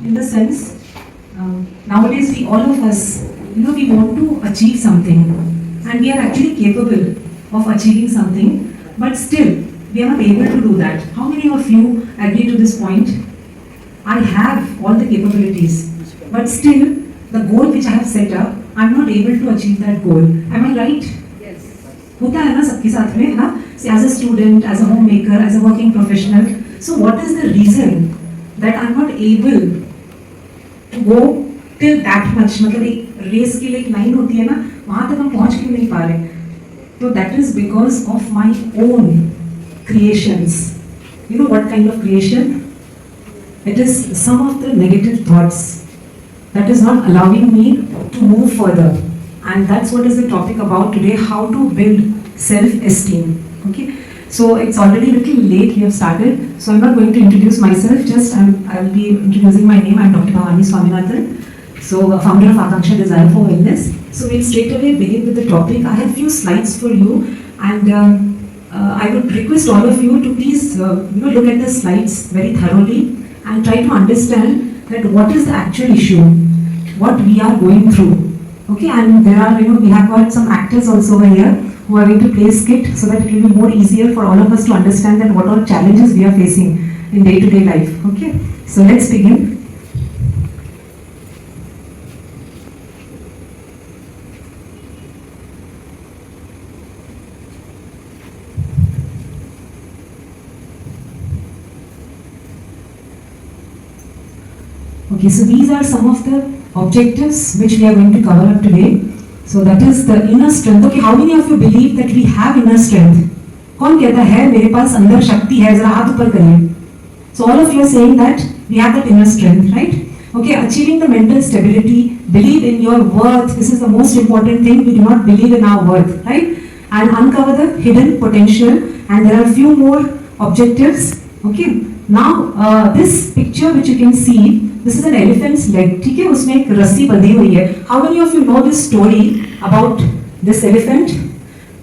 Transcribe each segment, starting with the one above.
in the sense, nowadays all of us, we want to achieve something, and we are actually capable of achieving something, but still we are not able to do that. How many of you agree to this point? I have all the capabilities, but still the goal which I have set up, I am not able to achieve that goal. Am I right? Yes. होता है ना सबके साथ में, हाँ? As a student, as a homemaker, as a working professional. So what is the reason that I am not able to go till that much? मतलब एक race की एक लाइन होती है ना, वहाँ तक हम पहुँच क्यों नहीं पा रहे? So that is because of my own creations. You know what kind of creation? It is some of the negative thoughts that is not allowing me to move further. And that's what is the topic about today, how to build self-esteem. Okay, so it's already a little late, we have started, so I'm not going to introduce myself, just I'll be introducing my name. I'm Dr. Bhavani Swaminathan, so founder of Akanksha Desire for Wellness. So we'll straight away begin with the topic. I have few slides for you, and I would request all of you to please look at the slides very thoroughly and try to understand that what is the actual issue, what we are going through. Okay, and there are, we have got some actors also over here who are going to play a skit so that it will be more easier for all of us to understand that what all challenges we are facing in day-to-day life. Okay, so let's begin. Okay, so these are some of the objectives which we are going to cover up today. So that is the inner strength. Okay, how many of you believe that we have inner strength? कौन कहता है मेरे पास अंदर शक्ति है? जरा हाथ ऊपर करिए. So all of you are saying that we have that inner strength, right? Okay, achieving the mental stability, believe in your worth. This is the most important thing. We do not believe in our worth, right? And uncover the hidden potential. And there are a few more objectives. Okay, now this picture which you can see, this is an elephant's leg. ठीक है, उसमें एक रस्सी बंधी हुई है. How many of you know this story about this elephant?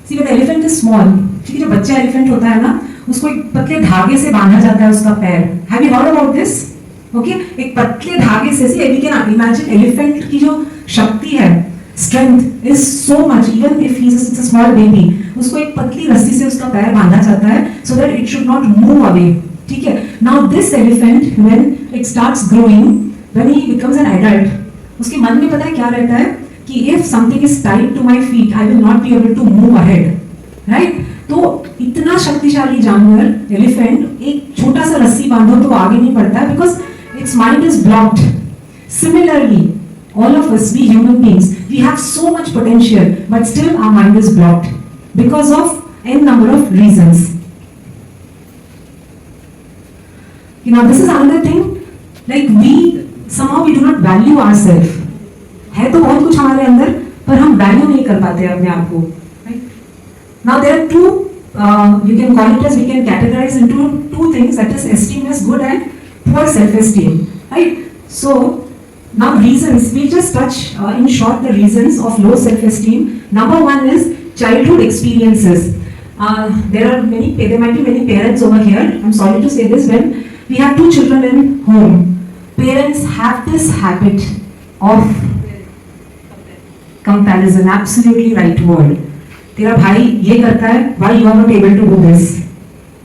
See, when the elephant is small, ठीक है, जो बच्चा elephant होता है ना, उसको एक पतले धागे से बांधा जाता है उसका पैर. Have you heard about this? Okay, एक पतले धागे से, see, we can imagine elephant की जो शक्ति है, strength is so much. Even if he's a small baby, उसको एक पतली रस्सी से उसका पैर बांधा जाता है, so that it should not move away. ठीक है. Now this elephant, when it starts growing, when he becomes an adult, उसके मन में पता है क्या रहता है कि if something is tied to my feet, I will not be able to move ahead, right? तो इतना शक्तिशाली जानवर elephant एक छोटा सा रस्सी बांधो तो आगे नहीं बढ़ता है because its mind is blocked. Similarly, all of us, we human beings, we have so much potential, but still our mind is blocked because of n number of reasons. Now this is another thing, like somehow we do not value ourselves. है तो बहुत कुछ हमारे अंदर, पर हम value नहीं कर पाते अपने आप को. Right? Now there are two, you can call it as, we can categorize into two things, that is esteem as good and poor self-esteem. Right? So now reasons, we just touch in short the reasons of low self-esteem. Number one is childhood experiences. There might be many parents over here. I'm sorry to say this, when we have two children in home, parents have this habit of comparison. Absolutely right word. तेरा भाई ये करता है, why you are not able to do this?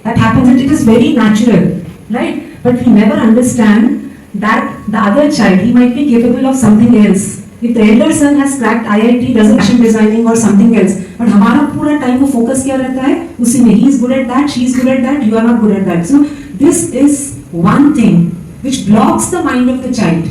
That happens, and it is very natural, right? But we never understand that the other child, he might be capable of something else. If the elder son has cracked IIT, does fashion designing or something else, but हमारा पूरा time वो focus क्या रहता है? उसी में, he is good at that, she is good at that, you are not good at that. So this is one thing which blocks the mind of the child.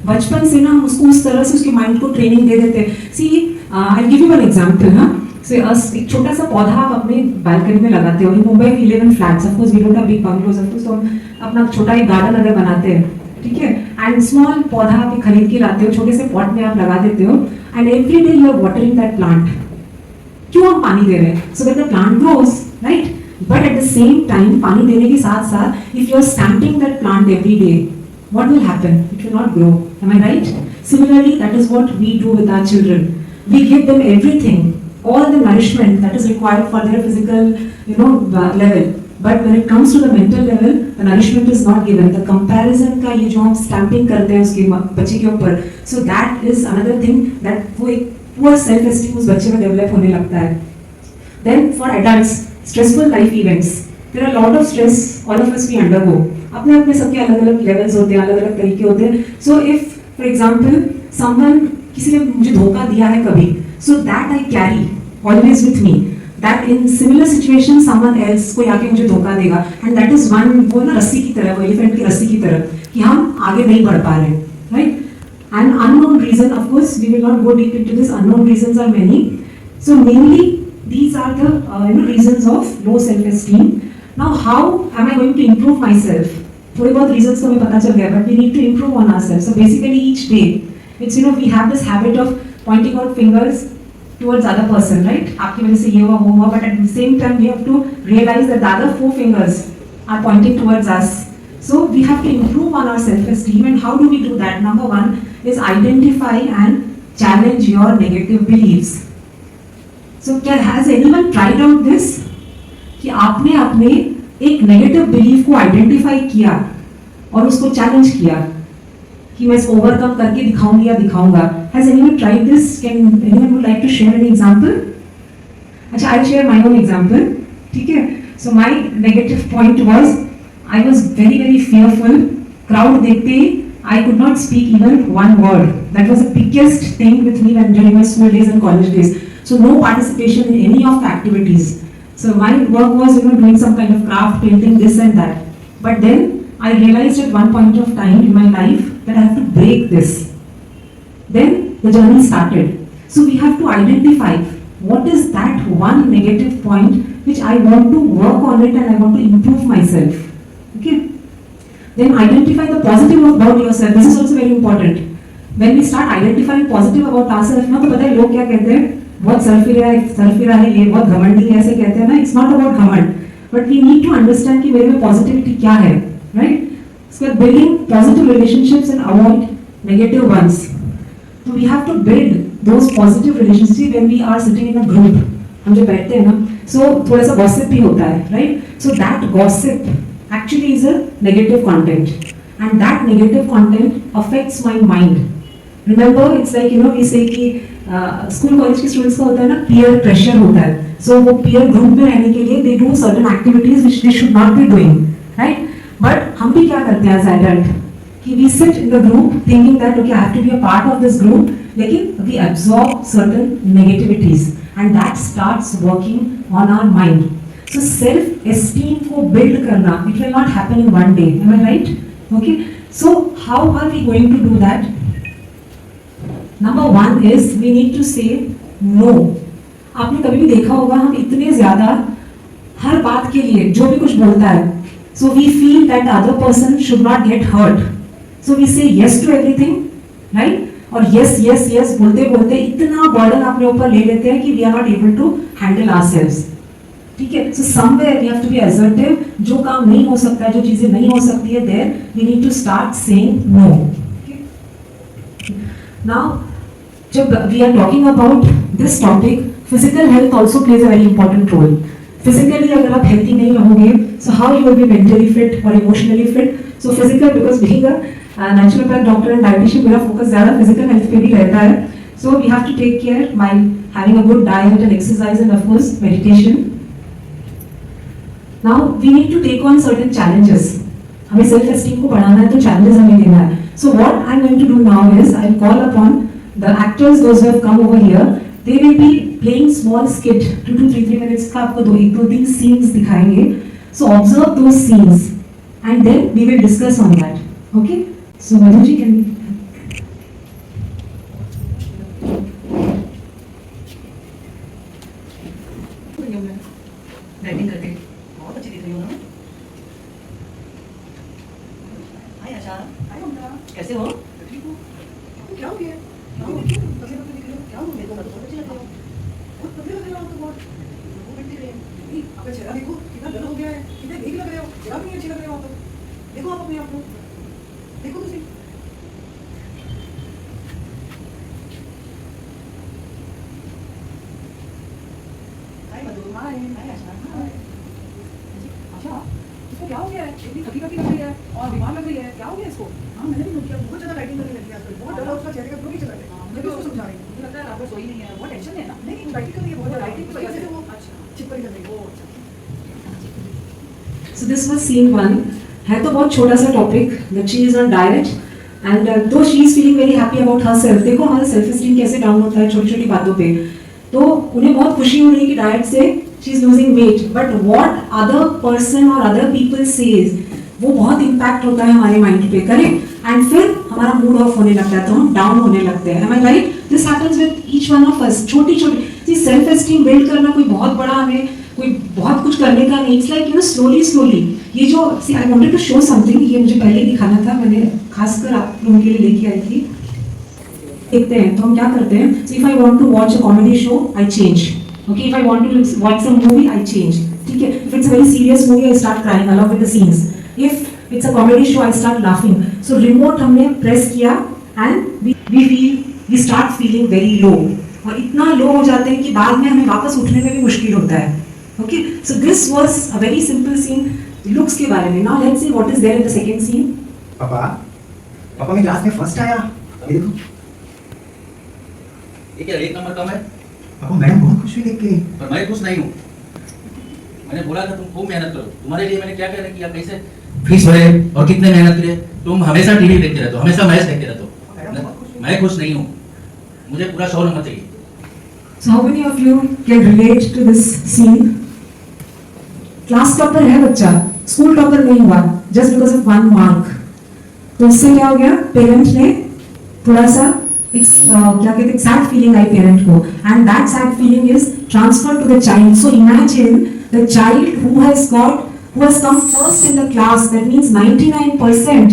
बचपन से ना हम उसको उस तरह से उसके माइंड को ट्रेनिंग दे देते हैं. See, I'll give you one example, हाँ. So एक छोटा सा पौधा आप अपने बालकनी में लगाते हो. In Mumbai we live in flats. Of course we don't have big bungalows. Of course तो हम अपना छोटा एक गार्डन अगर बनाते हैं, ठीक है, and small पौधा आप खरीद के लाते हो, छोटे से पॉट में आप लगा देते हो, and every day you are watering that plant. क्यों हम पानी दे रहे हैं? So that the plant grows, right? But at the same time, पानी देने के साथ साथ, if you are stamping that plant every day, what will happen? It will not grow. Am I right? Similarly, that is what we do with our children. We give them everything, all the nourishment that is required for their physical, level. But when it comes to the mental level, the nourishment is not given. The comparison का ये जो हम stamping करते हैं उसके बच्चे के ऊपर, so that is another thing that वो एक poor self esteem उस बच्चे में develop होने लगता है. Then for adults, stressful life events. There are a lot of stress all of us we undergo. अपने अपने सबके अलग अलग levels होते हैं, अलग अलग तरीके होते हैं. So if for example someone किसी ने मुझे धोखा दिया है कभी, so that I carry always with me. That in similar situation someone else कोई आके मुझे धोखा देगा, and that is one वो ना रस्सी की तरह, वो एलिफेंट की रस्सी की तरह कि हम आगे नहीं बढ़ पा रहे, right? And unknown reason, of course, we will not go deep into this. Unknown reasons are many. So mainly these are the reasons of low self-esteem. Now how am I going to improve myself? थोड़े बहुत reasons तो हमें पता चल गया, but we need to improve on ourselves. So basically each day, it's we have this habit of pointing out fingers towards other person, right? आपकी वजह से ये हुआ वो हुआ, but at the same time we have to realize that the other 4 fingers are pointing towards us. So we have to improve on our self-esteem, and how do we do that? Number 1 is identify and challenge your negative beliefs. So has anyone tried out this? कि आपने अपने एक negative belief को identify किया और उसको challenge किया कि मैं इसको ओवरकम करके दिखाऊंगी या दिखाऊंगा. Has anyone tried this? Can anyone would like to share an example? अच्छा, I'll share my own example. ठीक है? So my negative point was I was very fearful. Crowd देखते ही I could not speak even one word. That was the biggest thing with me when during my school days and college days. So no participation in any of the activities. So my work was doing some kind of craft, painting, this and that. But then I realized at one point of time in my life that I have to break this. Then the journey started. So we have to identify what is that one negative point which I want to work on it and I want to improve myself. Okay? Then identify the positive about yourself. This is also very important. When we start identifying positive about ourselves, ना तो पता है लोग क्या कहते हैं, बहुत सरफिरा है ये, बहुत घमंडी है, ऐसे कहते हैं ना. It's not about घमंड, but we need to understand कि मेरे में positivity क्या है, right? So building positive relationships and avoid negative ones. So we have to build those positive relationships when we are sitting in a group. हम जो बैठते हैं ना, so थोड़ा सा gossip भी होता है, right? So that gossip actually is a negative content, and that negative content affects my mind. Remember, it's like we say कि स्कूल कॉलेज के स्टूडेंट्स का होता है ना, peer pressure होता है. So वो peer group में रहने के लिए they do certain activities which they should not be doing, right? But हम भी क्या करते हैं as adult कि we sit in the group thinking that okay I have to be a part of this group, लेकिन we absorb certain negativities and that starts working on our mind. So self esteem को build करना, it will not happen in one day. Am I right? Okay. So how are we going to do that? Number 1 is we need to say no. आपने कभी भी देखा होगा हम इतने ज्यादा हर बात के लिए जो भी कुछ बोलता है, so we feel that the other person should not get hurt, so we say yes to everything, right? और yes बोलते बोलते इतना बर्डन अपने ऊपर ले लेते हैं कि we are not able to handle ourselves. ठीक है? So somewhere we have to be assertive. जो काम नहीं हो सकता है, जो चीजें नहीं हो सकती है, there we need to start saying no. Now, जब we are talking about this topic, physical health also plays a very important role. Physically अगर आप healthy नहीं रहोगे, so how you will be mentally fit or emotionally fit? So physical, because being a naturopath doctor and dietitian, मेरा focus ज़्यादा physical health पे भी रहता है. So we have to take care by having a good diet and exercise and of course meditation. Now we need to take on certain challenges. हमें self esteem को बढ़ाना है तो challenges हमें लेना है. So what I'm going to do now is I'll call upon the actors, those who have come over here. They will be playing small skit, 2 to 3 minutes का आपको 2-3 scenes दिखाएंगे. So observe those scenes and then we will discuss on that. Okay? So Madhu ji can. Batting करके बहुत अच्छी दिख रही हो ना. हाय आशा. हाय ममता. कैसे हो? ठीक हूँ. क्या हो गया? क्या हो गया? पतले पतले दिख रहे हो. क्या हो गया? तो बहुत अच्छे लग रहे हो. बहुत पतले लग रहे हो तो बहुत. वो बैठे रहे. नहीं, आपका चेहरा देखो कितना डल हो गया है. कितने वीक लग रहे हो. जरा भी अच्छे लग रहे हो आप तो. देखो आप अपने आप को. देखो तो सही. हाय मधु. हाय. हाय आशा. हाय. आशा इसको क्या हो गया है, इतनी थकी थकी लग रही है और बीमार लग रही है, क्या हो गया इसको? हाँ मैंने भी नोट किया, बहुत ज़्यादा लाइटिंग करने लगी आजकल, बहुत ज़्यादा उसका चेहरे का ग्लो भी चला गया। मैं भी उसको समझा रही हूँ, मुझे लगता है रात भर सोई नहीं है, बहुत टेंशन है ना। नहीं लाइटिंग कर रही है, बहुत लाइटिंग की वजह से वो चिपकली कर रही है। वो अच्छा So this was scene 1. है तो बहुत छोटा सा topic that she is on diet and though she is feeling very happy about herself. देखो हमारा सेल्फ एस्टीम कैसे डाउन होता है छोटी छोटी बातों पे। तो उन्हें बहुत खुशी हो रही है कि डाइट से she is losing weight, but what other person or other people says वो बहुत इम्पैक्ट होता है हमारे माइंड पे, करेक्ट? एंड फिर हमारा मूड ऑफ होने लगता है, तो हम डाउन होने लगते हैं। Am I right? This happens with each one of us. छोटी छोटी सेल्फ एस्टीम बिल्ड करना कोई बहुत बड़ा हमें कोई बहुत कुछ करने का नहीं, इट्स लाइक स्लोली स्लोली। ये जो I wanted to show something, ये मुझे पहले दिखाना था, मैंने खासकर आप लोगों के लिए लेके आई थी। देखते हैं तो हम क्या करते हैं। So if I want to watch a comedy show I change, okay, if I want to watch some movie I change, ठीक है। If it's a very serious movie I start crying along with the scenes, if it's a comedy show I start laughing. So remote हमने press किया and we start feeling very low, और इतना लो हो जाते हैं कि बाद में हमें वापस उठने में भी मुश्किल होता है। Okay, so this was a very simple scene. Looks के बारे में। Now let's see what is there in the second scene. पापा मैं क्लास में फर्स्ट आया। ये देखो। ये क्या एक नंबर कम है? पापा मैडम बहुत खुश हुई देख के। पर मैं खुश नहीं हूँ। मैंने बोला था तुम खूब मेहनत करो। तुम्हारे लिए मैंने क्या क्या किया, कैसे फीस भरे और कितने मेहनत करे। तुम हमेशा टीवी देखते रहते हो, हमेशा मैच देखते रहते हो। मैं खुश नहीं हूँ। मुझे पूरा 100 नंबर चाहिए। So how many of you can relate to this scene? Class topper है बच्चा, स्कूल टॉपर नहीं हुआ, जस्ट बिकॉज ऑफ 1 मार्क। तो इससे क्या हो गया, पेरेंट ने थोड़ा सा क्या कहते हैं, सैड फीलिंग आई पेरेंट को, and that sad feeling is transferred to the child. So imagine the child who has come first in the class, that means 99%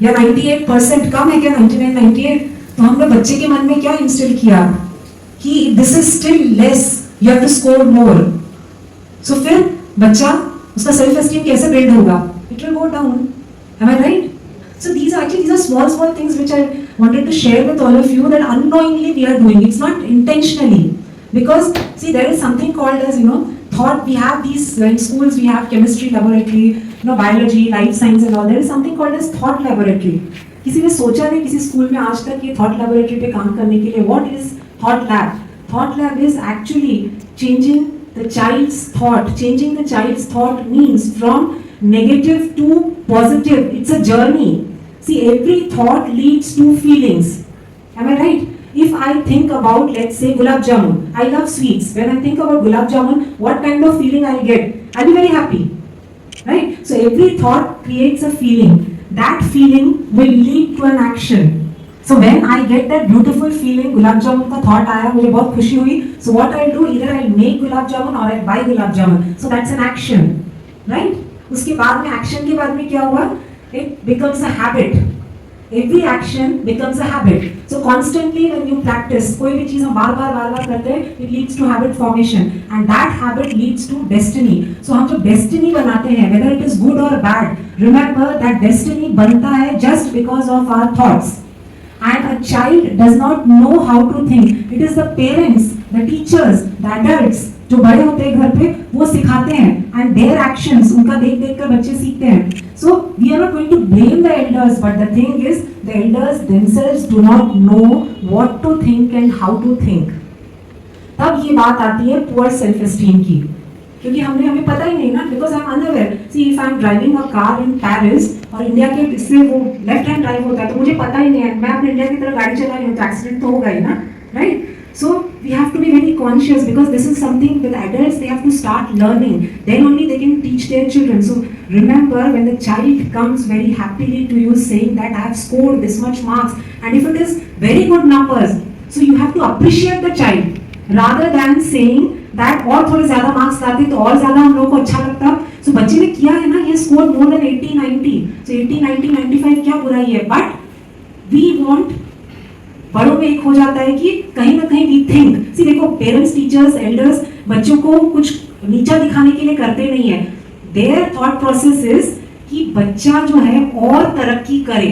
या 98%, कम है क्या 99 98? तो हमने बच्चे के मन में क्या इंस्टिल किया कि this is still less, you have to score more. So फिर बच्चा उसका सेल्फ एस्टीम कैसे बिल्ड होगा, it will go down. Am I right? So these are small things which I wanted to share with all of you that unknowingly we are doing. It's not intentionally, because see there is something called as thought. We have these in schools, we have chemistry laboratory, biology, life science and all. There is something called as thought laboratory. किसी ने सोचा नहीं किसी school में आज तक ये thought laboratory पे काम करने के लिए? What is thought lab? Thought lab is actually changing the child's thought. Changing the child's thought means from negative to positive. It's a journey. See, every thought leads to feelings. Am I right? If I think about, let's say, gulab jamun, I love sweets. When I think about gulab jamun, what kind of feeling I'll get? I'll be very happy, right? So every thought creates a feeling. That feeling will lead to an action. So when I get that beautiful feeling, gulab jamun का thought आया, मुझे बहुत खुशी हुई. So what I'll do, either I'll make gulab jamun or I'll buy gulab jamun. So that's an action, right? उसके बाद में action के बाद में क्या हुआ? It becomes a habit. Every action becomes a habit. So constantly when you practice, कोई भी चीज़ हम बार-बार करते हैं, it leads to habit formation, and that habit leads to destiny. So हम जब destiny बनाते हैं, whether it is good or bad, remember that destiny बनता है just because of our thoughts. And a child does not know how to think. It is the parents, the teachers, the adults जो बड़े होते हैं घर पे, वो सिखाते हैं, and their actions, उनका देख कर बच्चे सीखते हैं. So we are not going to blame the elders, but the thing is, the elders themselves do not know what to think and how to think. तब ये बात आती है poor self-esteem की, क्योंकि हमें पता ही नहीं ना, because I'm unaware. See, if I'm driving a car in Paris और इंडिया के इससे वो लेफ्ट हैंड ड्राइव होता है, तो मुझे पता ही नहीं है, मैं अपने इंडिया की तरफ गाड़ी चला रही हूँ तो एक्सीडेंट तो होगा ही ना, right? So we have to be very conscious, because this is something with adults, they have to start learning. Then only they can teach their children. So remember, when the child comes very happily to you saying that I have scored this much marks, and if it is very good numbers, so you have to appreciate the child rather than saying that और थोड़े ज़्यादा marks लाते तो और ज़्यादा हम लोगों को अच्छा लगता. So बच्चे ने किया है ना, ये स्कोर more than 80 90. So 80 90 95 क्या बुराई है? But we want, बड़ों में एक हो जाता है कि कहीं ना कहीं वी थिंक, सी देखो पेरेंट्स, टीचर्स, एल्डर्स बच्चों को कुछ नीचा दिखाने के लिए करते नहीं है. देयर थॉट प्रोसेस इज कि बच्चा जो है और तरक्की करे.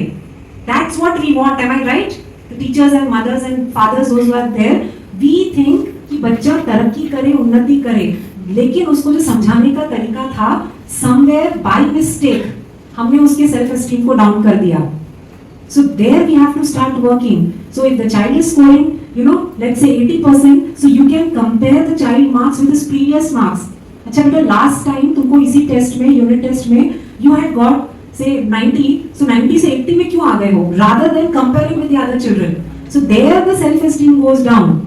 That's what we want. Am I right? The teachers and mothers and fathers those who are there, we think कि बच्चा तरक्की करे, उन्नति करे, लेकिन उसको जो समझाने का तरीका था, समवेयर बाय मिस्टेक हमने उसके सेल्फ एस्टीम को डाउन कर दिया. So there we have to start working. So if the child is scoring, let's say 80%, so you can compare the child marks with his previous marks. अच्छा बेटा last time तुमको इसी test में, unit test में, you had got say 90, so 90 से 80 में क्यों आ गए हो? Rather than comparing with the other children. So there the self-esteem goes down.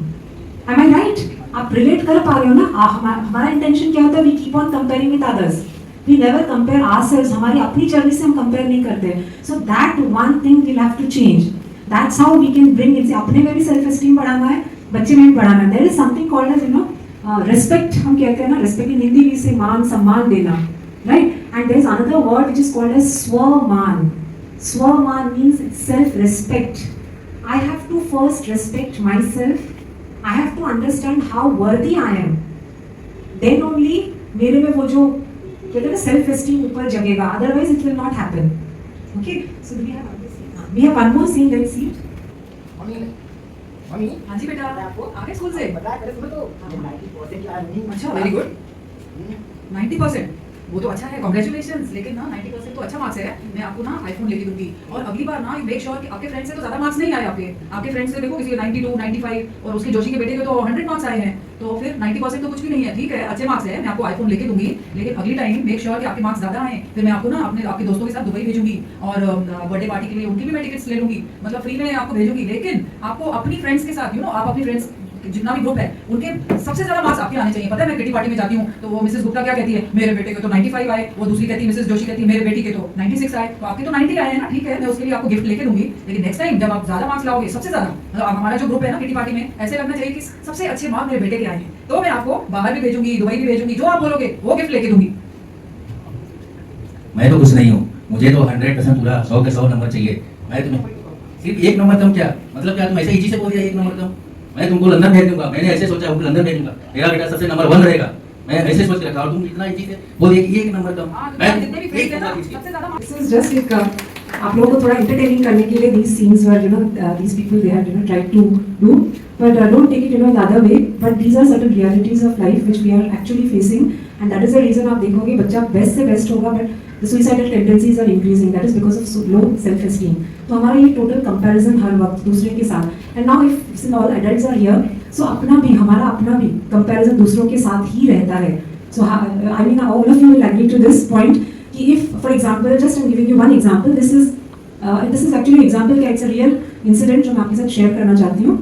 Am I right? आप relate कर पा रहे हो ना? हमारा intention क्या होता है? We keep on comparing with others. We never compare ourselves. हमारी अपनी जर्नी से हम compare नहीं करते. So that one thing we'll have to change. That's how we can bring it. अपने में भी self esteem बढ़ाना है, बच्चे में भी बढ़ाना है. There is something called as respect. हम कहते हैं ना, respect in हिंदी भी से मान सम्मान देना, right? And there is another word which is called as swaman. Swaman means self-respect. I have to first respect myself. I have to understand how worthy I am. Then only मेरे में वो जो कहते हैं सेल्फ एस्टीम ऊपर जगेगा, otherwise it will not happen. Okay, so we have one more scene. Let's see. Mummy हां जी बेटा, आपको आ गए स्कूल से? बताया पहले सुनो तो 90% की अर्निंग. अच्छा, वेरी गुड. 90% वो तो अच्छा है, कांग्रेचुलेशंस. लेकिन ना 90% तो अच्छा मार्क्स है. मैं आपको ना आईफोन लेके दूंगी, और अगली बार ना मेक श्योर कि आपके फ्रेंड से तो ज्यादा मार्क्स नहीं आए. आपके फ्रेंड्स से देखो किसी के 92, 95 और उसके जोशी के बेटे के तो 100 मार्क्स आए हैं. तो फिर 90% तो कुछ भी नहीं है. ठीक है, अच्छे मार्क्स है, मैं आपको आईफोन लेके दूंगी, लेकिन अगली टाइम मेक श्योर कि आपके मार्क्स ज्यादा आए. फिर मैं आपको ना आपके दोस्तों के साथ दुबई भेजूंगी, और बर्थडे पार्टी के लिए उनकी भी मैं टिकट्स ले लूंगी, मतलब फ्री में आपको भेजूंगी. लेकिन आपको अपनी फ्रेंड्स के साथ आप अपनी फ्रेंड्स जितना भी ग्रुप है उनके सबसे ज्यादा मार्क्स आपके आने चाहिए. पता है मैं किटी पार्टी में जाती हूँ तो वो मिसेस गुप्ता क्या कहती है, मेरे बेटे के तो 95 आए. वो दूसरी कहती है, मिसेस जोशी कहती है, मेरे बेटी के तो 96 आए. तो आपके तो 90 आए हैं ना, ठीक है, मैं उसके लिए आपको गिफ्ट लेके दूंगी. लेकिन नेक्स्ट टाइम जब आप ज्यादा मार्क्स लाओगे, सबसे ज्यादा, मतलब हमारा जो ग्रुप है ना किटी पार्टी में, ऐसे लगना चाहिए कि सबसे अच्छे मार्क्स मेरे बेटे के आए हैं, तो मैं आपको बाहर भी भेजूंगी, दुबई भी भेजूंगी, जो आप बोलोगे वो गिफ्ट लेके दूंगी. मैं तो कुछ नहीं हूँ, मुझे तो 100% पूरा 100 के 100 नंबर चाहिए. मैं तुम्हें सिर्फ एक नंबर कम, क्या मतलब, क्या तुम ऐसे इजी से बोल दिया एक नंबर कम? मैं तुमको लंदन भेज दूंगा. मैंने ऐसे सोचा हूँ लंदन भेज दूंगा, मेरा बेटा सबसे नंबर 1 रहेगा. मैं ऐसे सोच के रखा, और तुम इतना इजी से बोल दिया कि एक नंबर कम. मैं एक नंबर खींच के This is just like आप लोगों को थोड़ा entertaining करने के लिए these scenes were these people they had tried to do, but don't take it the other way. But these are certain realities of life which we are actually facing, and that is the reason आप देखोगे बच्चा best से best होगा, but the suicidal tendencies are increasing. That is because of low self esteem. तो हमारा ये total comparison हर वक्त दूसरे के साथ. And now if all adults are here, so हमारा अपना भी comparison दूसरों के साथ ही रहता है. So I mean all of you will agree to this point कि if for example, just I'm giving you one example. This is actually an example कि it's a real incident जो मैं आपके साथ share करना चाहती हूँ.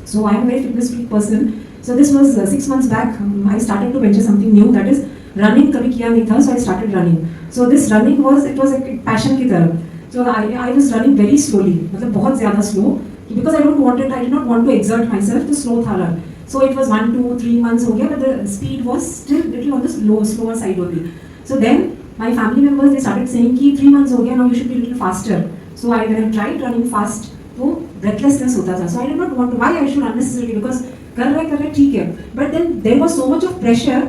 So I am a very fitness freak person. So this was 6 months back. I started to venture something new, that is running. कभी किया नहीं था, so I started running. So this running was a passion की तरह. So I was running very slowly, मतलब बहुत ज़्यादा slow, because I did not want to exert myself. तो slow था run. So it was 1, 2, 3 months हो गया, but the speed was still little on the slower side only. So then my family members they started saying कि 3 months हो गया, now you should be a little faster. So when I tried running fast, तो breathlessness होता था. So I did not want to. Why I should unnecessarily, because कर रहे ठीक है. But then there was so much of pressure.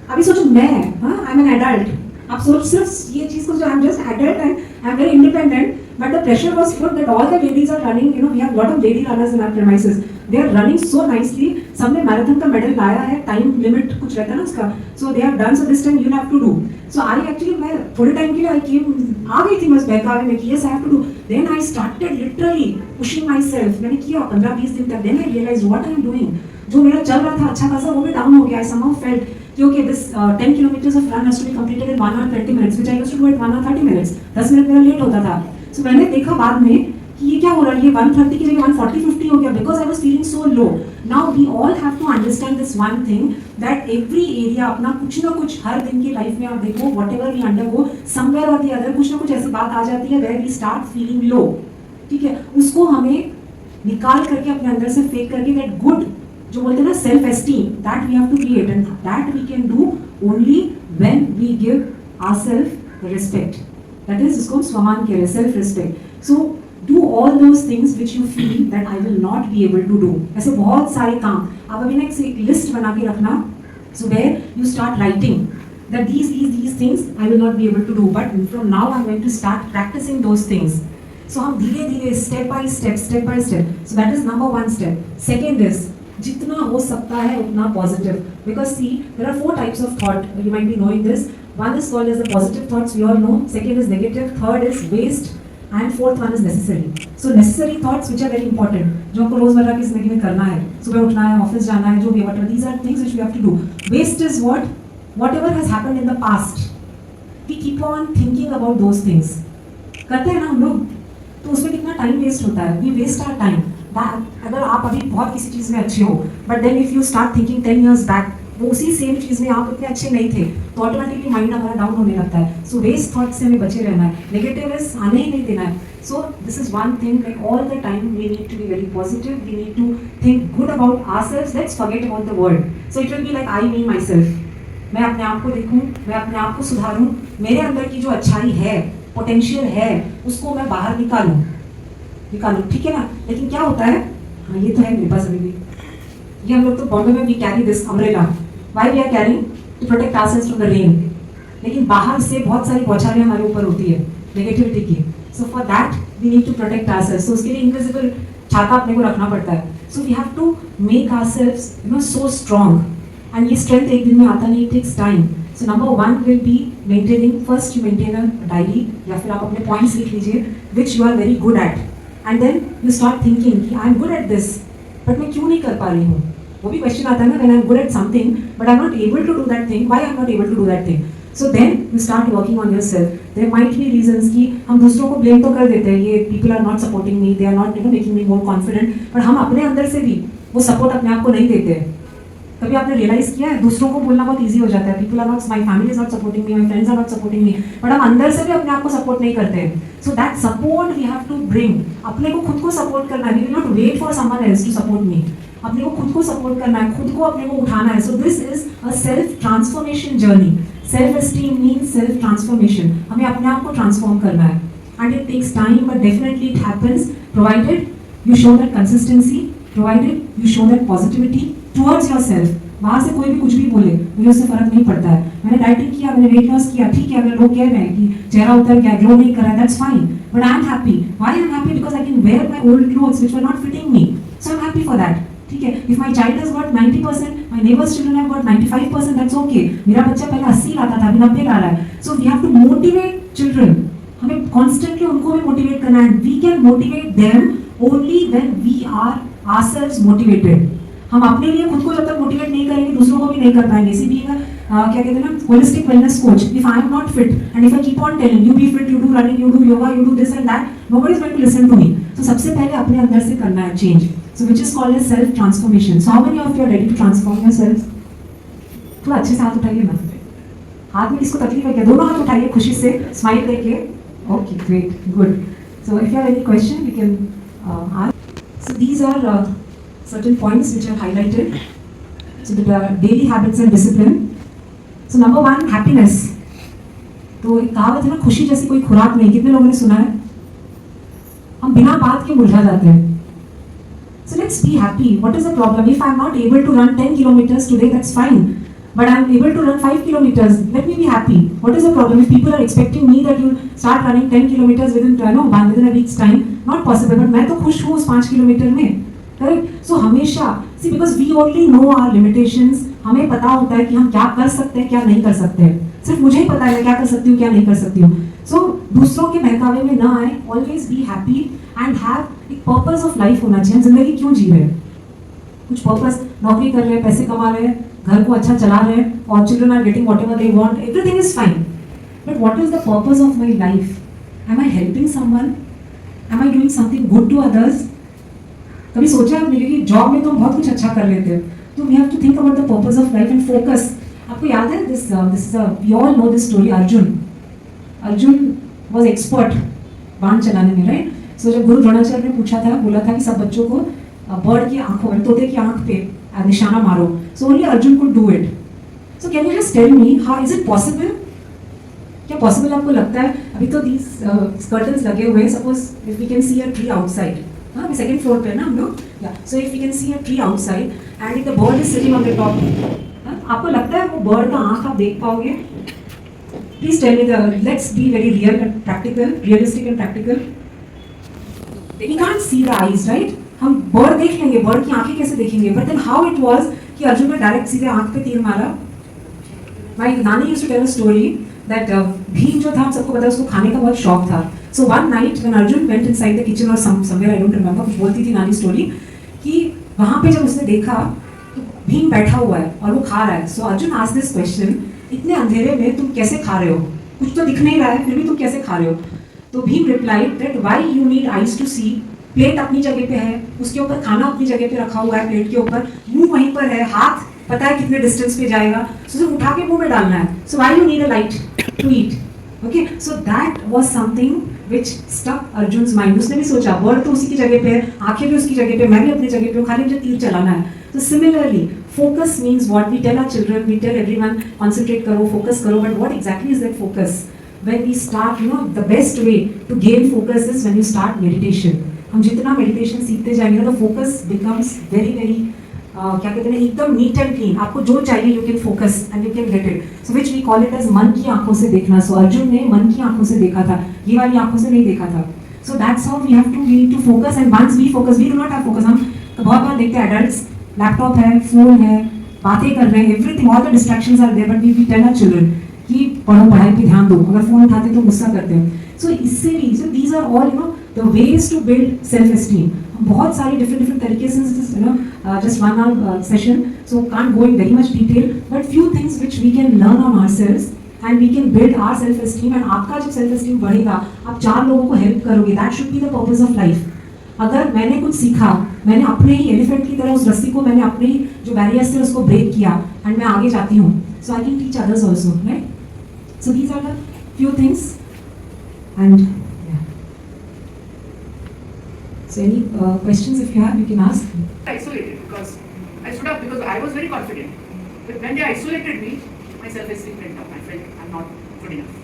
अभी सोचो मैं, I'm an adult. आप सोच सिर्फ ये चीज को जो I'm just adult and I'm very independent. But the pressure was put that all the ladies are running. We have a lot of lady runners in our premises. They are running so nicely. सबने marathon का medal लाया है. Time limit कुछ रहता है ना उसका. So they have done. So this time you have to do. So I actually मैं थोड़े टाइम के लिए I came आ गई थी बस बहकावे में कि yes I have to do. Then I started literally pushing myself. मैंने किया 15-20 दिन तक. Then I realized what I am doing. जो मेरा चल रहा था अच्छा खासा वो भी डाउन हो गया. I somehow felt कि this 10 kilometers of run has to be completed in 1 hour 30 minutes, which I used to do at 1 hour 30 minutes. 10 minute मेरा लेट होता था. So मैंने देखा बाद में कि ये क्या हो रहा है, ये 130 की जगह 140-50 हो गया, because I was feeling so low. Now we all have to understand this one thing, that every area अपना कुछ ना कुछ हर दिन की लाइफ में आप देखो, whatever we undergo, somewhere or the other कुछ ना कुछ ऐसी बात आ जाती है where we start feeling low. ठीक है, उसको हमें निकाल करके अपने अंदर से फेंक करके that good जो बोलते हैं ना self esteem, that we have to create, and that we can do only when we give ourselves respect. That is इसको स्वमान कह रहे हैं, self respect. So do all those things which you feel that I will not be able to do. ऐसे बहुत सारे काम आप अभी ना एक लिस्ट बना के रखना. So where you start writing that these things I will not be able to do, but from now I'm going to start practicing those things. So हम धीरे धीरे step by step. So that is number 1 step. Second is जितना हो सकता है उतना positive, because see there are 4 types of thought. You might be knowing this. One is called as the positive thoughts, we all know. Second is negative. Third is waste. And fourth one is necessary. So necessary thoughts which are very important. जो आपको रोजमर्रा की जिंदगी में करना है, सुबह उठना है, ऑफिस जाना है, जो भी whatever. These are things which we have to do. Waste is what? Whatever has happened in the past. We keep on thinking about those things. करते हैं ना हम लोग, तो उसमें कितना टाइम वेस्ट होता है. We waste our time. अगर आप अभी बहुत किसी चीज़ में अच्छे हो, but then if you start thinking 10 years back, वो उसी सेम चीज़ में आप इतने अच्छे नहीं थे, तो ऑटोमेटिकली माइंड हमारा डाउन होने लगता है. सो वेस्ट थॉट से हमें बचे रहना है, नेगेटिव आने ही नहीं देना है. So this is one thing, like all the time we need to be very positive, we need to think good about ourselves. Let's forget about the world. So it will be like I me myself. मैं अपने आप को देखूँ, मैं अपने आप को सुधारूँ, मेरे अंदर की जो अच्छाई है, पोटेंशियल है, उसको मैं बाहर निकालूँ. ठीक है ना. लेकिन क्या होता है, हाँ ये तो है मेरे पास अभी भी, ये हम लोग तो बॉम्बे में we carry this umbrella. Why we are carrying? To protect ourselves from the rain. लेकिन बाहर से बहुत सारी बौछारें हमारे ऊपर होती है नेगेटिविटी की. So for that we need to protect ourselves. So उसके लिए इनविजिबल छाता अपने को रखना पड़ता है. So we have to make ourselves so strong. And ये स्ट्रेंथ एक दिन में आता नहीं, it takes time. So number one will be maintaining. First you maintain a diary, या फिर आप अपने पॉइंट्स लिख लीजिए which you are very good at. And then you start thinking कि आई am good at this, but मैं क्यों नहीं कर पा रही हूँ. वो भी क्वेश्चन आता है ना, when I am good at something but I am not able to do that thing, why I am not able to do that thing. So then you start working on yourself. There might be reasons कि हम दूसरों को blame तो कर देते हैं, ये people are not supporting me, they are not making me more confident, but हम अपने अंदर से भी वो सपोर्ट अपने आप को नहीं देते हैं. कभी आपने रियलाइज किया है, दूसरों को बोलना बहुत ईजी हो जाता है, people are not, my family is not supporting me, my friends are not supporting me, but हम अंदर से भी अपने आप को सपोर्ट नहीं करते हैं. So that support we have to bring. अपने को खुद को सपोर्ट करना है. We will not wait for someone else to support me. अपने को खुद को सपोर्ट करना है, खुद को अपने को उठाना है. So this is a self transformation journey. Self esteem means self transformation. हमें अपने आप को ट्रांसफॉर्म करना है. And it takes time, but definitely it happens provided you show that consistency, provided you show that positivity towards yourself. वहाँ से कोई भी कुछ भी बोले, मुझे उससे फर्क नहीं पड़ता है. मैंने डाइटिंग किया, मैंने वेट लॉस किया, ठीक है. अगर लोग कह रहे हैं कि चेहरा उतर गया, ग्लो नहीं कर रहा है, that's fine, but I am happy. Why I am happy? Because I can wear my old clothes which were not fitting me, so I am happy for that. ठीक है. If my child has got 90%, my neighbours children have got 95%, that's okay. मेरा बच्चा पहले 80 लाता था, अभी 90 ला रहा है. So we have to motivate children. हमें कॉन्स्टेंटली उनको भी मोटिवेट करना है. We can motivate them only when we are ourselves motivated. हम अपने लिए खुद को जब तक मोटिवेट नहीं करेंगे, दूसरों को भी नहीं कर पाएंगे. इसी बीइंग क्या कहते हैं ना, holistic wellness coach. If I am not fit and if I keep on telling you be fit, you do running, you do yoga, you do this and that, nobody is going to listen to me. So सबसे पहले अपने अंदर से करना है change. So which is called as self transformation. So how many of you are ready to transform yourself? थोड़ा अच्छे से हाथ उठाइए ना. हाथ में किसको तकलीफ है क्या? दोनों हाथ उठाइए खुशी से, स्माइल करके. Okay, great, good. So if you have any question we can ask. So these are certain points which are highlighted. So the daily habits and discipline. So number one, happiness. तो एक कहावत है ना, खुशी जैसी कोई खुराक नहीं. कितने लोगों ने सुना है? हम बिना बात के मुरझा जाते हैं. So let's be happy. What is the problem? If I'm not able to run 10 kilometers today, that's fine. But I'm able to run 5 kilometers. Let me be happy. What is the problem? If people are expecting me that you start running 10 kilometers within a week's time, not possible. But मैं तो खुश हूँ उस 5 kilometre में. Correct? So हमेशा see, because we only know our limitations. हमें पता होता है कि हम क्या कर सकते हैं, क्या नहीं कर सकते हैं. सिर्फ मुझे ही पता है मैं क्या कर सकती हूँ, क्या नहीं कर सकती हूँ. So दूसरों के बहकावे में ना आए. Always be happy and have एक purpose of life होना चाहिए. हम जिंदगी क्यों जी रहे हैं? कुछ purpose. नौकरी कर रहे हैं, पैसे कमा रहे हैं, घर को अच्छा चला रहे हैं, और children are getting whatever they want. Everything is fine. But what is the purpose of my life? Am I helping someone? Am I doing something good to others? कभी सोचा है आपने कि जॉब में तो हम बहुत कुछ अच्छा कर लेते हैं, तो we have to think about the purpose of life and focus. आपको याद है this is we all know this story. Arjun was expert बाण चलाने में, राइट? सो जब गुरु द्रोणाचार्य ने पूछा था, बोला था कि सब बच्चों को बर्ड की आंखों में, तोते की आंख पे निशाना मारो. So only Arjun could do it. So can you just tell me how is it possible? क्या पॉसिबल आपको लगता है? अभी तो दीज कर्टन्स लगे हुए हैं. Suppose if we can see a tree outside. हाँ, सेकंड फ्लोर पे ना हम लोग. या so if we can see a tree outside and if the bird is sitting on the top, आपको लगता है वो बर्ड का आंख आप देख पाओगे? Please tell me the, let's be very real and practical, realistic and practical. We can't see the eyes, right? हम बर्ड देख लेंगे, बर्ड की आंखें कैसे देखेंगे? But then how it was कि अर्जुन ने डायरेक्ट सीधे आंख पे तीर मारा. My nani used to tell a story that Bhim जो था आप सबको पता है उसको खाने का बहुत शौक था. So one night when Arjun went inside the kitchen or somewhere I don't remember, कुछ बोलती थी नानी स्टोरी कि वहाँ पे जब उसने देखा तो भीम बैठा हुआ है और वो खा रहा है. So Arjun asked this question, इतने अंधेरे में तुम कैसे खा रहे हो? कुछ तो दिख नहीं रहा है फिर भी तुम कैसे खा रहे हो? तो Bhim replied that why you need eyes to see? Plate अपनी जगह पे है, उसके ऊपर खाना अपनी जगह पे रखा हुआ है प्लेट के ऊपर, मुंह वहीं पर है, हाथ पता है कितने डिस्टेंस पे जाएगा, so सिर्फ उठा के मुंह में डालना है. So why you need a light to eat? Okay, so that was something which stuck Arjun's mind. उसने भी सोचा बर्ड तो उसी की जगह पे है, आंखें भी उसकी जगह पे, मैं भी अपनी जगह पे हूँ, खाली मुझे तीर चलाना है. So similarly, focus means what we tell our children, we tell everyone concentrate करो, focus करो, but what exactly is that focus? When we start, the best way to gain focus is when you start meditation. हम जितना meditation सीखते जाएंगे तो focus becomes very very क्या कहते हैं एकदम नीट एंड क्लीन. आपको जो चाहिए you can focus and you can get it. So which we call it as मन की आंखों से देखना. सो अर्जुन ने मन की आंखों से देखा था, ये वाली आंखों से नहीं देखा था. So that's how we have to need to focus and once we focus we do not have focus. हम तो बहुत बार देखते हैं एडल्ट्स लैपटॉप है, फोन है, बातें कर रहे हैं, everything all the distractions are there, but we tell our children कि पढ़ो, पढ़ाई पे ध्यान दो. अगर फोन उठाते तो गुस्सा करते हैं. सो इससे भी these are all the ways to build self-esteem. बहुत सारे different तरीके से just 1 hour session, so can't go in very much detail, but few things which we can learn on ourselves and we can build our self-esteem. and आपका जब self-esteem बढ़ेगा, आप 4 लोगों को help करोगे. That should be the purpose of life. अगर मैंने कुछ सीखा, मैंने अपने ही एलिफेंट की तरह उस रस्सी को मैंने अपने ही जो बैरियर्स थे उसको ब्रेक किया and मैं आगे जाती हूँ, so I can teach others also, right? So these are the few things. And so any questions if you have, you can ask. Isolated because I stood up because I was very confident. But when they isolated me, my self-esteem went down. I felt I'm not good enough.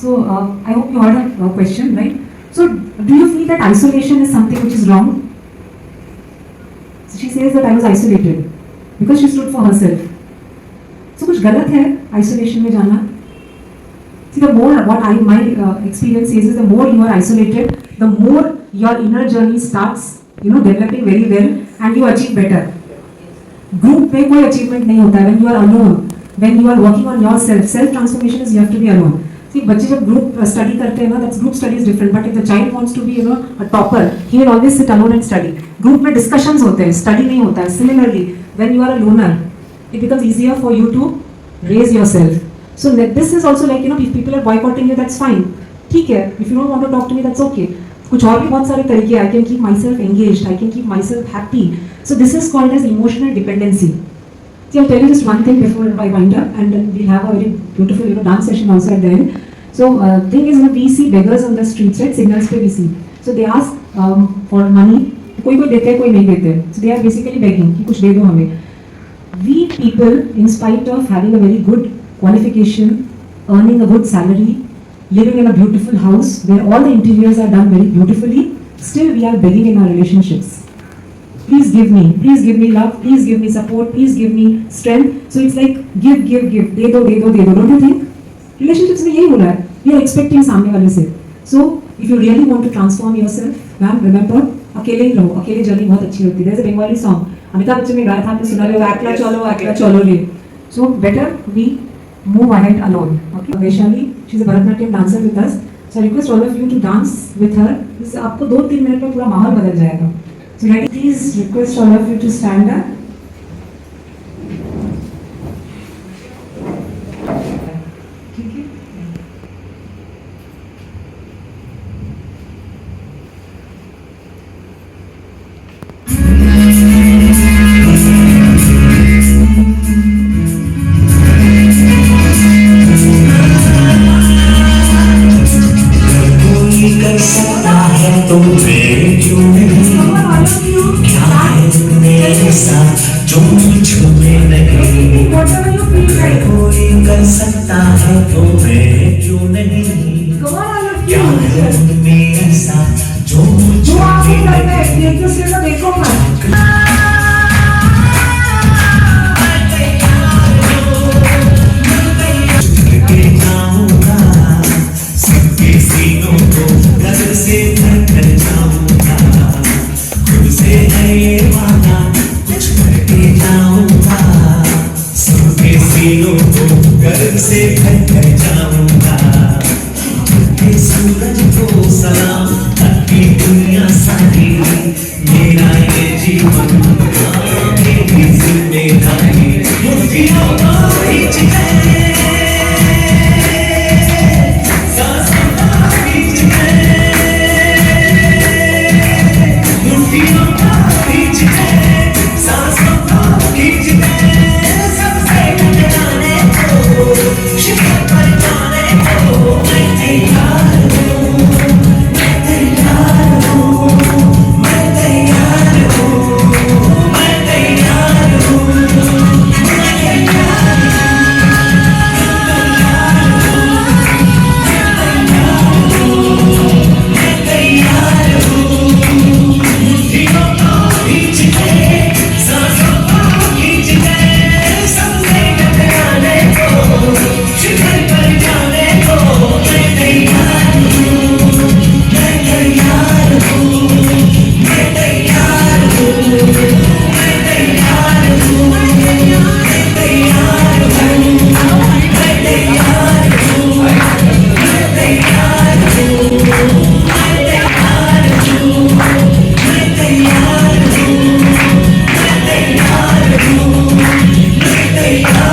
So I hope you heard a question, right? So do you feel that isolation is something which is wrong? So she says that I was isolated because she stood for herself. So कुछ गलत है isolation में जाना? See, the more what my experience says is the more you are isolated, the more your inner journey starts, developing very well and you achieve better. Group में कोई achievement नहीं होता है. When you are alone, when you are working on yourself, self transformation is you have to be alone. See, बच्चे जब group study करते हैं ना, that's group study is different. But if the child wants to be, a topper, he will always sit alone and study. Group में discussions होते हैं, study नहीं होता है. Similarly, when you are a loner, it becomes easier for you to raise yourself. So this is also like, if people are boycotting you, that's fine. ठीक है, if you don't want to talk to me, that's okay. कुछ और भी बहुत सारे तरीके. I can keep myself engaged, I can keep myself happy. So this is called as emotional dependency. See, I'll tell you just one thing before I wind up, and then we'll have a very beautiful, dance session also at the end. So thing is, we see beggars on the streets, right? Signals पे we see. So they ask for money. कोई देते हैं, कोई नहीं देते. So they are basically begging कि कुछ दे दो हमें. We people, in spite of having a very good qualification, earning a good salary, living in a beautiful house where all the interiors are done very beautifully, still we are begging in our relationships. Please give me love, please give me support, please give me strength. So it's like give. दे दो. Don't you think? Relationships में यही हो रहा है. We are expecting सामने वाले से. So if you really want to transform yourself, ma'am, remember, अकेले ही रहो. अकेले जर्नी बहुत अच्छी होती है. There's a Bengali song. Amitabh Bachchan ने गाया था, आपने सुना होगा, अकेला चलो रे. So better we move ahead alone. Okay. Vaishali, she's a Bharatanatyam dancer with us. So I request all of you to dance with her. इससे आपको 2-3 मिनट में पूरा माहौल बदल जाएगा. So ready? Please request all of you to stand up. ठीक है. जो छूने नहीं कोई कर सकता है तो मैं क्यों नहीं क्या है उनमें ऐसा जो छूने नहीं देखो के जाऊंगा सबके सीनों को घर से भर कर जाऊंगा खुद से है ये वादा कुछ करके जाऊंगा सबके सीनों को घर से भर कर जाऊंगा मेरा ये जीवन मेरी जिम्मेदारी मुट्ठियों को खींच ले सांसों को खींच ले मुट्ठियों को खींच ले सांसों को खींच ले सबसे टकराने को शिखर पर जाने को मैं तैयार हूँ मैं तैयार हूँ मैं तैयार हूँ मैं तैयार हूँ मैं तैयार मैं तैयार हूँ मुट्ठियों को खींच ले सांसों को खींच ले सबसे टकराने को शिखर पर जाने को मैं तैयार हूँ मैं तैयार हूँ मैं तैयार हूँ मैं तैयार हूँ मैं तैयार हूँ मैं तैयार हूँ मैं तैयार हूँ मैं तैयार हूँ मैं तैयार हूँ मैं तैयार हूँ मैं तैयार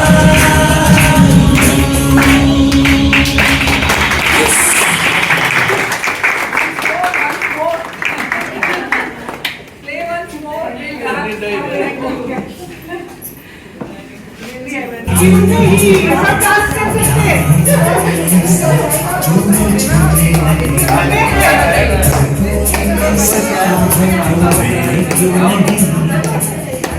Play once more.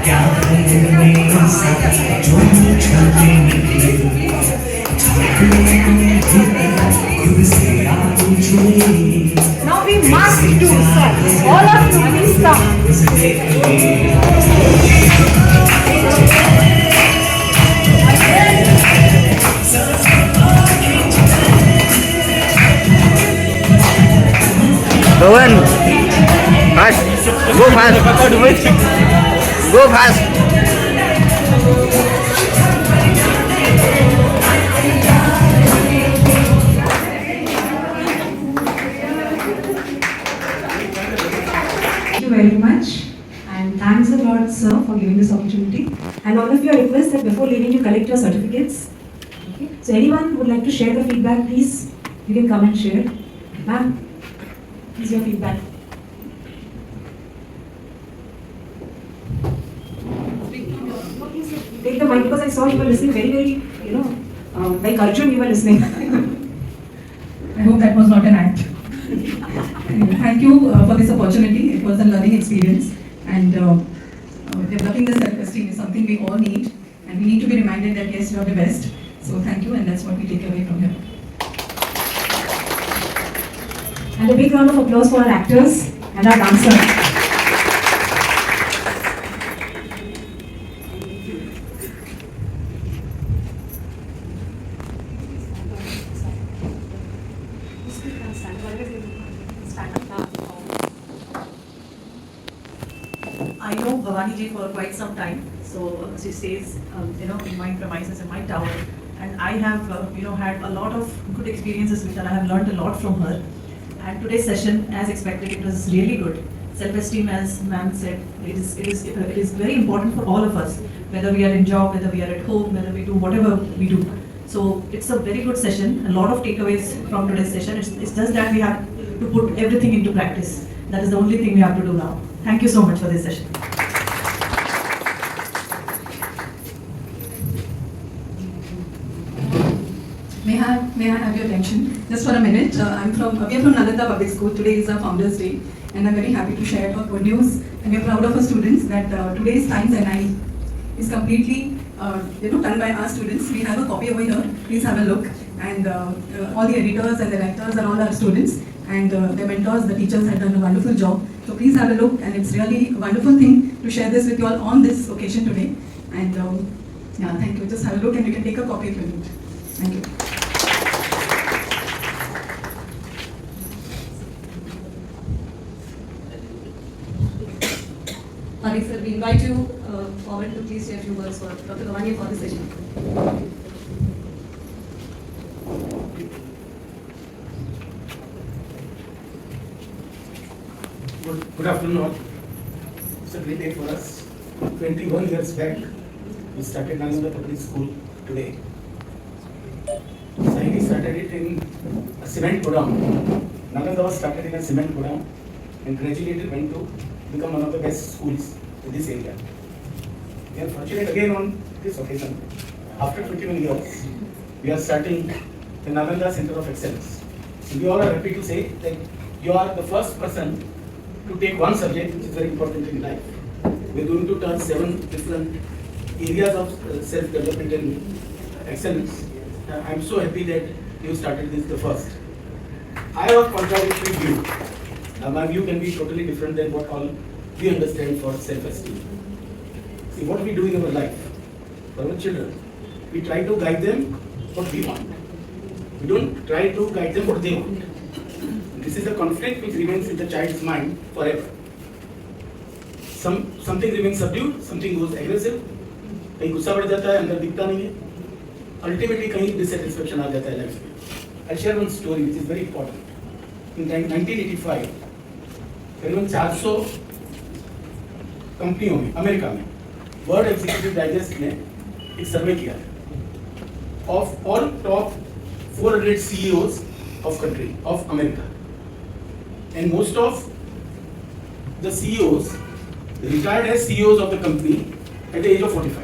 क्या है मेरा साथ जो मुझे निकले खुद से आगे छुए Now we must do, sir. All of you, please come. Rowan, fast, go fast, go fast. Thank you very much, and thanks a lot, sir, for giving this opportunity. And all of you, I request that before leaving, you collect your certificates. Okay. So anyone would like to share the feedback, please, you can come and share. Ma'am, please your feedback. Take the mic because I saw you were listening very, like Arjun, you were listening. I hope that was not an act. Anyway, thank you for this opportunity. It was a learning experience, and developing the self-esteem is something we all need, and we need to be reminded that yes, you are the best. So thank you, and that's what we take away from here. And a big round of applause for our actors and our dancers. I know Bhavani ji for quite some time, so she stays, in my premises in my tower, and I have, had a lot of good experiences with her. I have learned a lot from her, and today's session, as expected, it was really good. Self-esteem, as ma'am said, it is very important for all of us, whether we are in job, whether we are at home, whether we do whatever we do. So it's a very good session. A lot of takeaways from today's session. It's just that we have to put everything into practice. That is the only thing we have to do now. Thank you so much for this session. May I have your attention just for a minute? We are from Nalanda Public School. Today is our Founders Day, and I'm very happy to share our good news. And we're proud of our students that today's Science NI is completely done by our students. We have a copy over here. Please have a look. And all the editors and the writers are all our students, and their mentors, the teachers have done a wonderful job. So please have a look, and it's really a wonderful thing to share this with you all on this occasion today. And thank you. Just have a look, and you can take a copy if you need. Thank you. Sir, we invite you forward to please say a few words for Dr. Gavani for this session. Good afternoon all. It's a great day for us. 21 years back, we started Nalanda Public School today. Saini started it in a cement godown. Nalanda was started in a cement godown and gradually it went to become one of the best schools in this area. We are fortunate again on this occasion. After 21 years, we are starting the Nalanda Center of Excellence. And we all are happy to say that you are the first person to take one subject which is very important in life. We are going to turn 7 different areas of self-development and excellence. I am so happy that you started this the first. I have a contradictory view. My view can be totally different than what all we understand for self-esteem. See, what we do in our life, for our children, we try to guide them what we want. We don't try to guide them what they want. This is a conflict which remains in the child's mind forever. Something remains subdued, something goes aggressive, कहीं गुस्सा बढ़ जाता है, अंदर दिखता नहीं है, ultimately कहीं dissatisfaction आ जाता है लाइफ में. I'll share one story which is very important. In 1985, करीबन 400 कंपनियों में अमेरिका में वर्ल्ड एग्जीक्यूटिव डाइजेस्ट ने एक सर्वे किया of all top 400 CEOs of country of America, and most of the CEOs retired as CEOs of the company at the age of 45,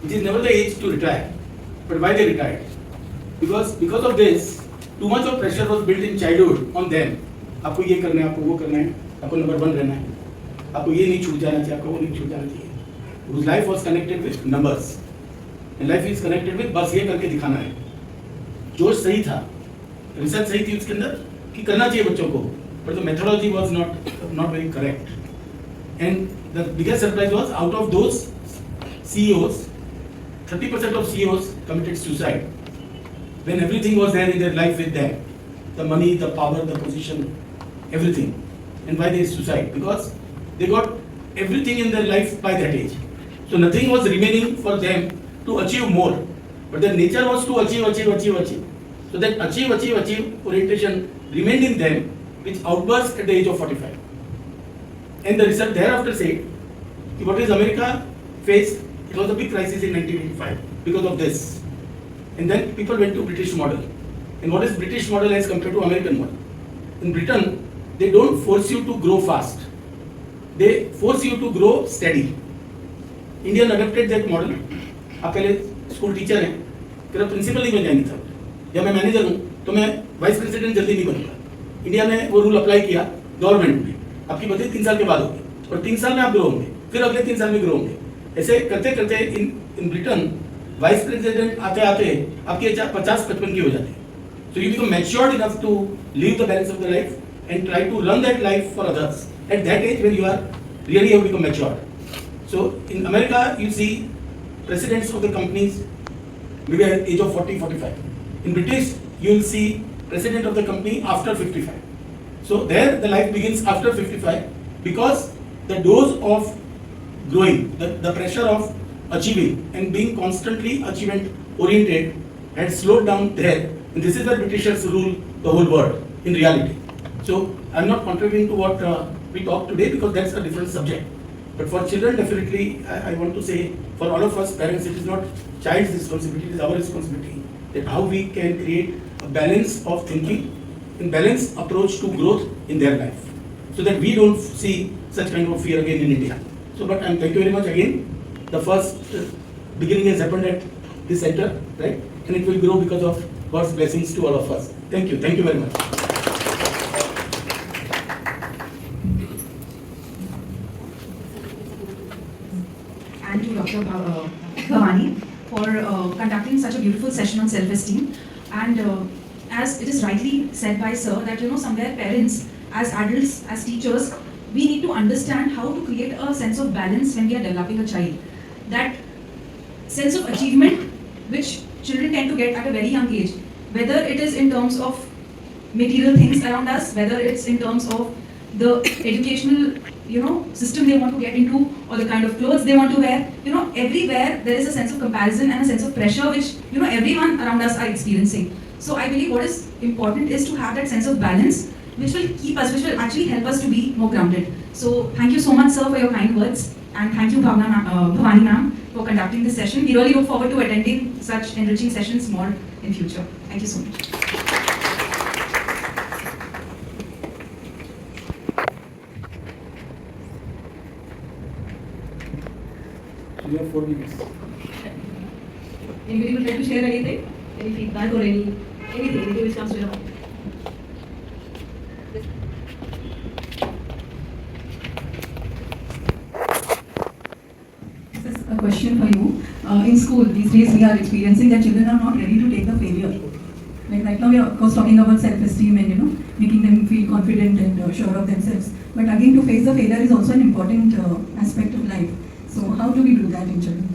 which is never the age to retire. But why they retired? Because of this, too much of pressure was built in childhood on them. आपको ये करना है, आपको वो करना है, आपको number 1 रहना है, आपको ये नहीं छूट जाना चाहिए, आपको वो नहीं छूट जाना चाहिए. Whose life was connected with numbers, and life is connected with बस ये करके दिखाना है. जोश सही था, रिसर्च सही थी उसके अंदर कि करना चाहिए बच्चों को, but the methodology was not very correct. And the biggest surprise was, out of those CEOs, 30% of CEOs committed suicide when everything was there in their life with them, the money, the power, the position, everything. And why they suicide? Because they got everything in their life by that age. So nothing was remaining for them to achieve more. But their nature was to achieve. So that achieve orientation remained in them, which outburst at the age of 45. And the research thereafter said, what is America faced? It was a big crisis in 1985 because of this. And then people went to British model. And what is British model as compared to American model? In Britain, they don't force you to grow fast. They force you to grow steady. Indian adopted that model. आप पहले school teacher हैं, फिर आप principal नहीं बन जाएंगे सब, या मैं मैनेजर हूँ तो मैं वाइस प्रेसिडेंट जल्दी नहीं बनूंगा. इंडिया ने वो रूल अप्लाई किया गवर्नमेंट में, आपकी बदली 3 साल के बाद होगी और 3 साल में आप ग्रो होंगे, फिर अगले 3 साल में ग्रो होंगे. ऐसे करते करते इन ब्रिटेन वाइस प्रेसिडेंट आते आते आपकी एज 50-55 की हो जाती है. So you become matured enough to live the balance of the life and try to run that life for others at that age when you are really have become matured. So in America, you see presidents of the companies maybe at age of 40-45. In British, you will see president of the company after 55. So there the life begins after 55 because the dose of growing, the pressure of achieving and being constantly achievement oriented had slowed down there. And this is where Britishers rule the whole world in reality. So I'm not contributing to what we talk today because that's a different subject. But for children, definitely, I want to say, for all of us parents, it is not child's responsibility, it is our responsibility. That how we can create a balance of thinking and balanced approach to growth in their life. So that we don't see such kind of fear again in India. So, but thank you very much again. The first beginning has happened at this center, right? And it will grow because of God's blessings to all of us. Thank you very much. And to Dr. Bhavani for conducting such a beautiful session on self-esteem. And as it is rightly said by Sir, that somewhere parents, as adults, as teachers, we need to understand how to create a sense of balance when we are developing a child. That sense of achievement which children tend to get at a very young age, whether it is in terms of material things around us, whether it's in terms of the educational system they want to get into, or the kind of clothes they want to wear. Everywhere there is a sense of comparison and a sense of pressure which everyone around us are experiencing. So I believe what is important is to have that sense of balance which will keep us, which will actually help us to be more grounded. So thank you so much, sir, for your kind words, and thank you, Bhavani ma'am, for conducting this session. We really look forward to attending such enriching sessions more in future. Thank you so much. You have 4 minutes. Anybody would like to share anything? Any feedback or anything which comes to your mind? This is a question for you. In school, these days we are experiencing that children are not ready to take the failure. Like right now we are of course talking about self-esteem and making them feel confident and sure of themselves. But again, to face the failure is also an important aspect of life. So how do we do that in children?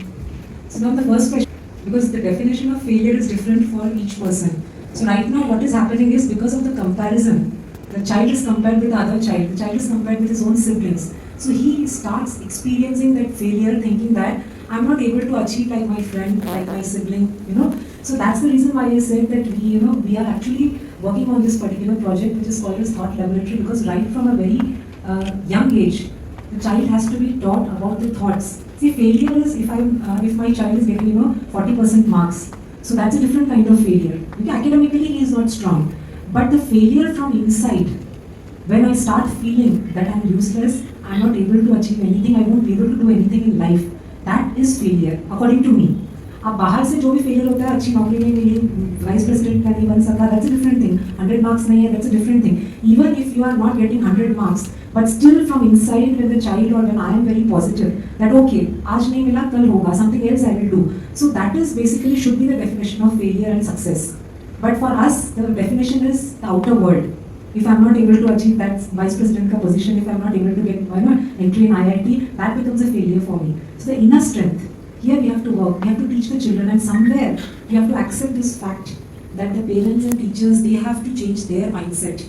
So now the first question, because the definition of failure is different for each person. So right now what is happening is because of the comparison, the child is compared with the other child, the child is compared with his own siblings. So he starts experiencing that failure thinking that I'm not able to achieve like my friend, like my sibling. So that's the reason why I said that we are actually working on this particular project which is called as Thought Laboratory, because right from a very young age, the child has to be taught about the thoughts. See, failure is if my child is getting 40% marks, so that's a different kind of failure. Okay, academically he is not strong, but the failure from inside, when I start feeling that I'm useless, I'm not able to achieve anything, I won't be able to do anything in life, that is failure according to me. अब बाहर से जो भी failure होता है, अच्छी नौकरी नहीं मिली, वाइस प्रेसिडेंट का नहीं बन सका, that's a different thing. 100 marks नहीं है, that's a different thing. Even if you are not getting 100 marks, but still from inside when the child or when I am very positive that okay, आज नहीं मिला कल होगा, something else I will do. So that is basically should be the definition of failure and success. But for us, the definition is the outer world. If I'm not able to achieve that vice president ka position, if I'm not able to get entry in IIT, that becomes a failure for me. So the inner strength. Here we have to work, we have to teach the children, and somewhere we have to accept this fact that the parents and teachers, they have to change their mindset.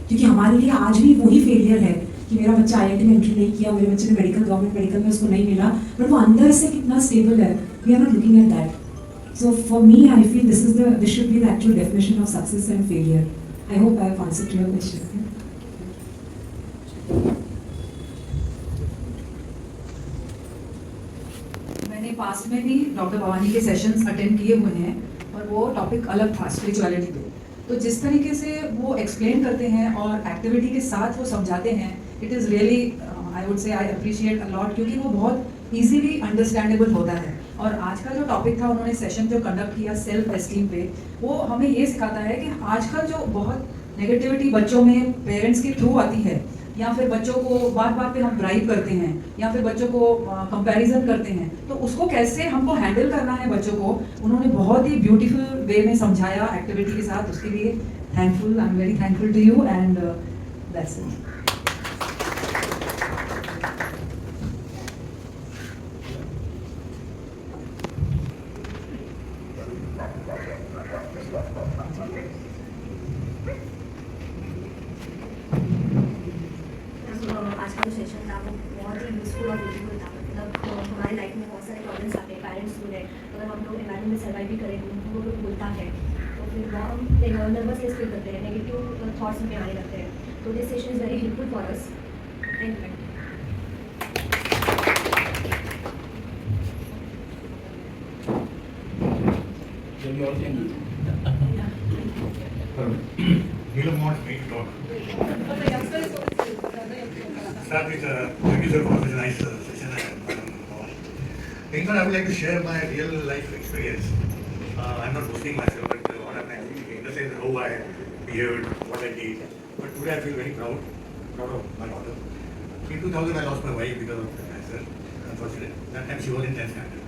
क्योंकि हमारे लिए आज भी वही failure है कि मेरा बच्चा IIT में एंट्री नहीं किया, मेरे बच्चे ने गवर्नमेंट मेडिकल में उसको नहीं मिला, बट वो अंदर से कितना स्टेबल है, we are not looking at that. So for me, I feel this should be the actual definition of success and failure. I hope I have answered your question. मैंने पास्ट में भी doctor Bhavani के sessions attend किए हुए हैं और वो topic अलग था स्पिरिचुअलिटी पे. तो जिस तरीके से वो एक्सप्लेन करते हैं और एक्टिविटी के साथ वो समझाते हैं, it is really I would say I appreciate a lot, क्योंकि वो बहुत इजीली अंडरस्टैंडेबल होता है. और आज का जो टॉपिक था, उन्होंने सेशन जो कंडक्ट किया सेल्फ एस्टीम पे, वो हमें ये सिखाता है कि आजकल जो बहुत नेगेटिविटी बच्चों में पेरेंट्स के थ्रू आती है, या फिर बच्चों को बात बात पे हम ब्राइब करते हैं, या फिर बच्चों को कंपैरिजन करते हैं, तो उसको कैसे हमको हैंडल करना है बच्चों को, उन्होंने बहुत ही ब्यूटीफुल वे में समझाया एक्टिविटी के साथ. उसके लिए thankful, I am very thankful to you and that's it. आज का जो सेशन था वो बहुत ही यूजफुल और ब्यूटीफुल था. मतलब हमारी लाइफ में बहुत सारे प्रॉब्लम्स आते हैं, पेरेंट्स स्टूडेंट, अगर हम लोग एनवायरमेंट में सर्वाइव भी करें, वो लोग बोलता है तो फिर हम नर्वसनेस फील करते हैं, नेगेटिव थॉट्स हमें आने लगते हैं. तो this session is very helpful for us. Thank you. Neelam wants me to talk. Start with thank you sir for such a nice session. In fact, I would like to share my real life experience. I'm not boasting myself, but what I'm actually in the sense how I behaved, what I did. But today I feel very proud of my daughter. In 2000 I lost my wife because of cancer, unfortunately. That time she was in 10th standard.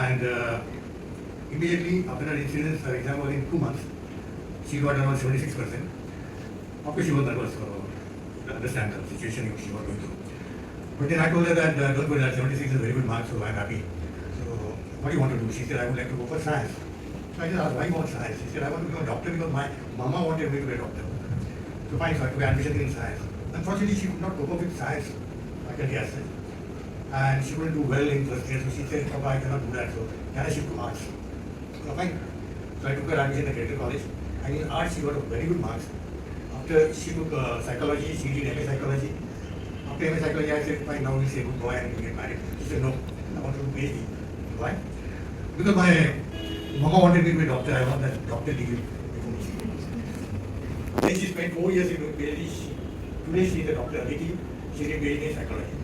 And immediately after that incident, her exam was in 2 months. She got around 76%. Of course she was nervous for understand the situation she was going through. But then I told her that don't worry, that 76 is a very good mark, so I'm happy. So what do you want to do? She said, I would like to go for science. So I just asked, why you want science? She said, I want to become a doctor because my mama wanted me to be a doctor. So fine, so I took admission in science. Unfortunately, she could not cope up with science, faculty as such. And she couldn't do well in first year, so she said, Papa, I cannot do that, so can I shift to arts? So fine. So I took her admission in the Greater College. And in arts, she got very good marks. after she took psychology, she did MA psychology. After MA psychology, I said, fine, now we'll say good boy and get married. She said, no, I want to do PhD. Why? Because my mama wanted me to be a doctor. I want that doctor degree. Then she spent 4 years in doing PhD. Today she is a doctor. She did PhD in psychology.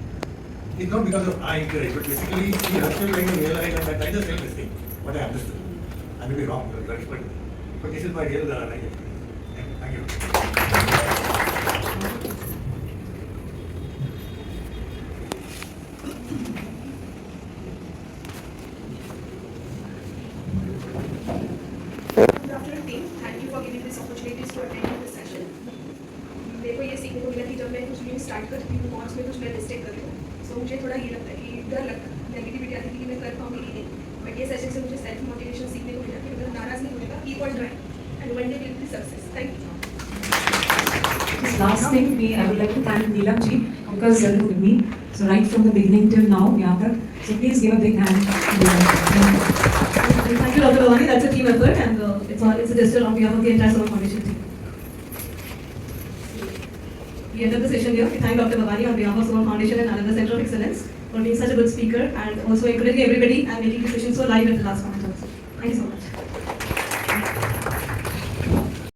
It's not because of I encourage, but basically she herself when you realize that I just felt this thing, what I understood. I may be wrong, because you are expert. But this is my real life. Thank you. Good afternoon team, thank you for giving this opportunity to attend this session. मेरे को ये सीखने को मिला कि जब मैं कुछ न्यू स्टार्ट करती हूँ कॉर्स में कुछ मैं मिस्टेक कर रही हूँ, सो मुझे थोड़ा ये लगता है कि डर लगता है, नेगेटिविटी आती थी कि मैं कर पाऊँगी कि नहीं, बट ये सेशन से मुझे सेल्फ मोटिवेशन सीखने को मिला कि अगर नाराज नहीं होगा, keep on trying and one day will be success. Thank you. Last thing, I would like to thank Neelam ji because you with me. So right from the beginning till now, yahan tak. So please give a big hand to Neelam. Thank you, Dr. Bhavani. That's a team effort, and it's a gesture on behalf of the entire Summer Foundation team. We end up the session here. We thank Dr. Bhavani on behalf of Summer Foundation and Nalanda Center of Excellence for being such a good speaker and also encouraging everybody and making the session so live at the last moment. Thank you so much.